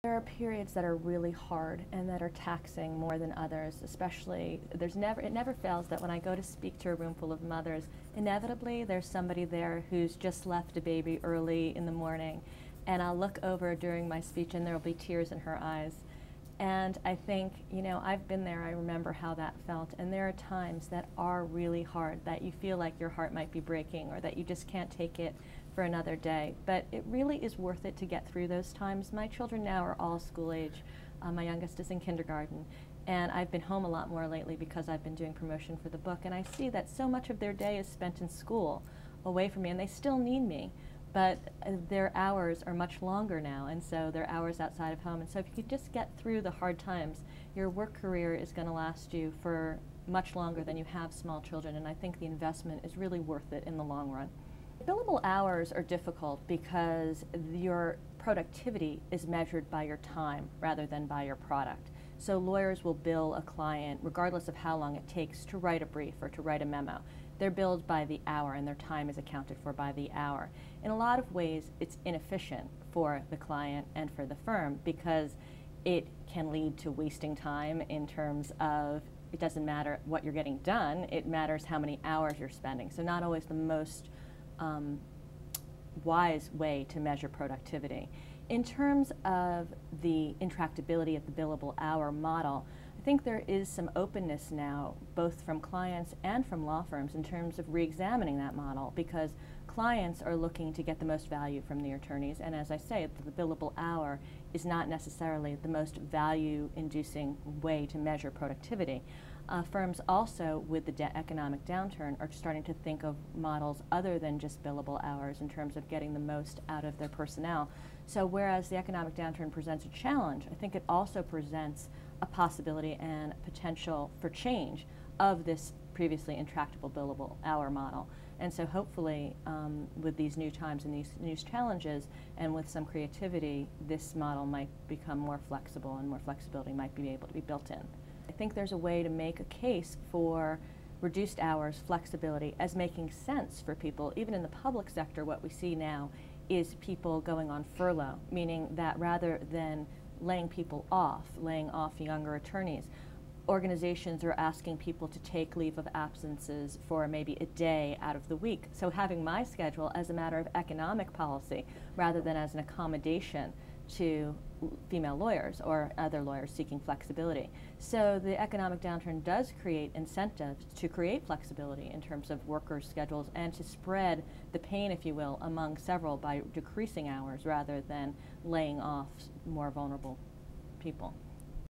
There are periods that are really hard and that are taxing more than others, especially it never fails that when I go to speak to a room full of mothers, inevitably there's somebody there who's just left a baby early in the morning, and I'll look over during my speech and there'll be tears in her eyes. And I think, I've been there, I remember how that felt, and there are times that are really hard, that you feel like your heart might be breaking or that you just can't take it for another day. But it really is worth it to get through those times. My children now are all school age. My youngest is in kindergarten, and I've been home a lot more lately because I've been doing promotion for the book, and I see that so much of their day is spent in school away from me, and they still need me. But their hours are much longer now, and so they're hours outside of home. And so if you could just get through the hard times, your work career is going to last you for much longer than you have small children, and I think the investment is really worth it in the long run. Billable hours are difficult because your productivity is measured by your time rather than by your product. So lawyers will bill a client regardless of how long it takes to write a brief or to write a memo. They're billed by the hour and their time is accounted for by the hour. In a lot of ways, it's inefficient for the client and for the firm because it can lead to wasting time in terms of it doesn't matter what you're getting done, it matters how many hours you're spending. So not always the most wise way to measure productivity. In terms of the intractability of the billable hour model, I think there is some openness now, both from clients and from law firms, in terms of re-examining that model, because clients are looking to get the most value from their attorneys, and as I say, the billable hour is not necessarily the most value-inducing way to measure productivity. Firms also, with the economic downturn, are starting to think of models other than just billable hours in terms of getting the most out of their personnel. So whereas the economic downturn presents a challenge, I think it also presents a possibility and potential for change of this previously intractable billable hour model. And so hopefully with these new times and these new challenges and with some creativity, this model might become more flexible and more flexibility might be able to be built in. I think there's a way to make a case for reduced hours, flexibility, as making sense for people. Even in the public sector, what we see now is people going on furlough, meaning that rather than laying off younger attorneys, organizations are asking people to take leave of absences for maybe a day out of the week. So having my schedule as a matter of economic policy rather than as an accommodation to female lawyers or other lawyers seeking flexibility. So the economic downturn does create incentives to create flexibility in terms of workers' schedules and to spread the pain, if you will, among several by decreasing hours rather than laying off more vulnerable people.